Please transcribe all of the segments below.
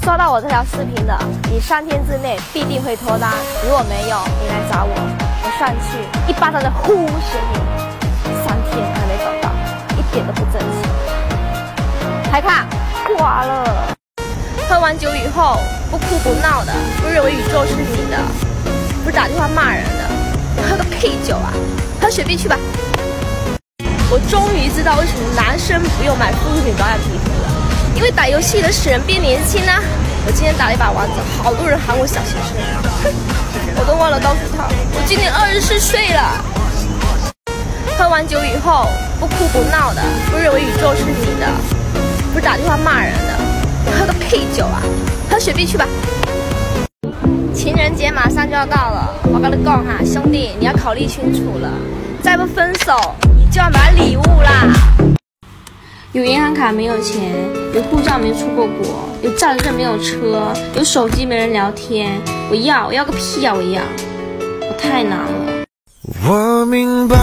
刷到我这条视频的，你3天之内必定会脱单。如果没有，你来找我，我上去一巴掌的呼死你！3天还没找到，一点都不争气。还看挂了。喝完酒以后不哭不闹的，不认为宇宙是你的，不打电话骂人的，喝个屁酒啊！喝雪碧去吧。我终于知道为什么男生不用买护肤品保养皮肤了，因为打游戏的使人变年轻啊！我今天打了一把王者，好多人喊我小先生，我都忘了告诉他，我今年24岁了。喝完酒以后不哭不闹的，不认为宇宙是你的，不打电话骂人的，喝个屁酒啊！喝雪碧去吧。情人节马上就要到了，我跟你讲哈，兄弟，你要考虑清楚了，再不分手，你就要买礼物啦。有银行卡没有钱，有护照没出过国，有驾驶证没有车，有手机没人聊天，我要个屁啊！我太难了。我明白，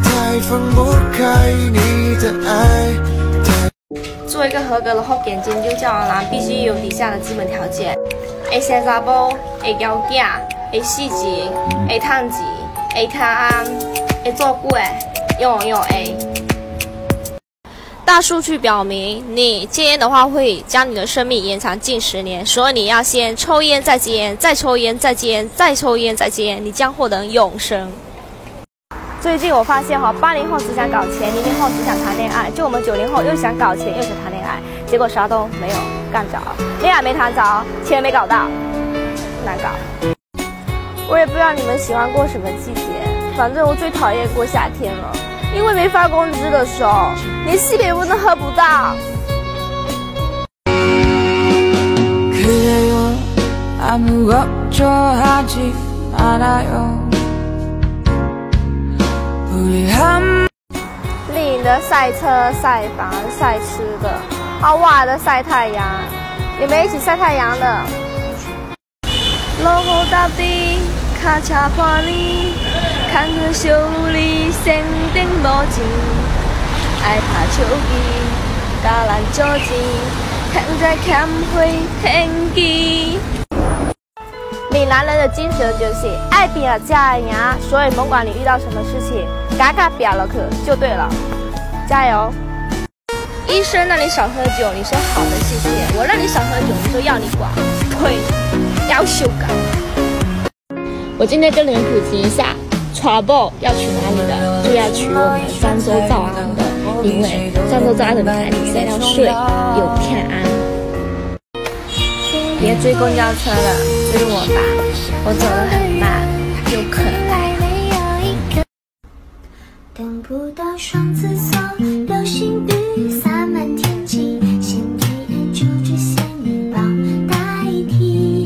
太放不开你的爱。做一个合格的福建针灸教养男，必须有以下的基本条件：会生查某，会交囝，会死钱，会趁钱，会听安，会做久的，用 A。大数据表明，你戒烟的话会将你的生命延长近10年，所以你要先抽烟再戒烟，再抽烟再戒烟，再抽烟再戒烟，你将获得永生。最近我发现80后只想搞钱，00后只想谈恋爱，就我们90后又想搞钱又想谈恋爱，结果啥都没有干着，恋爱没谈着，钱没搞到，难搞。我也不知道你们喜欢过什么季节，反正我最讨厌过夏天了。因为没发工资的时候，连西北风都喝不到。丽颖的晒车、晒房、晒吃的，阿瓦的晒太阳，你们一起晒太阳的。落雨大地，卡车破哩。看着修理线顶无钱，爱打手机，甲咱做钱，现在欠会天机。闽南人的精神就是爱拼了才会赢，所以甭管你遇到什么事情，嘎嘎拼了去就对了，加油！医生让你少喝酒，你说好的谢谢；我让你少喝酒，你说要你管，呸！要修改。我今天跟你们普及一下。Trouble 要取哪里的，就要取我们漳州诏安的，因为漳州诏安的台里塞了水，有天安。别追公交车了，追我吧，我走得很慢又可爱。等不到双子座，流星雨洒满天际，先给就只仙女棒代替，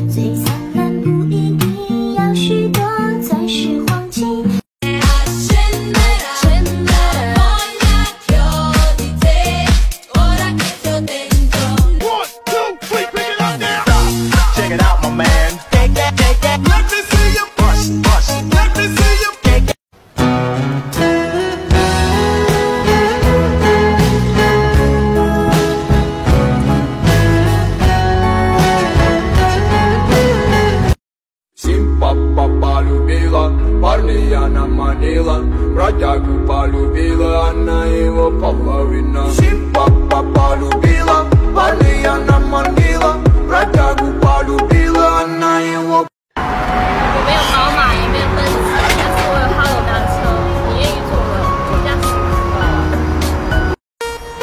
最灿烂不一定要许多。Rajaku palubila Anna его половина Сипа полюбила Валияна манила Rajaku palubila Anna его。 我没有宝马，也没有奔驰，但是我有哈罗单车。你愿意坐我就驾驶吧。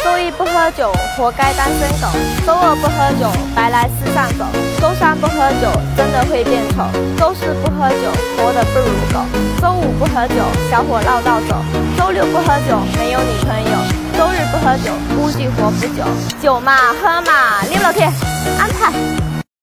周一不喝酒，活该单身狗；周二不喝酒，白来世上走；周三不喝酒，真的会变丑；周四不喝酒，活得不如狗；周五不喝酒，小伙唠叨走；周六不喝酒，没有女朋友；周日不喝酒，估计活不久。酒嘛喝嘛，溜了天，安排。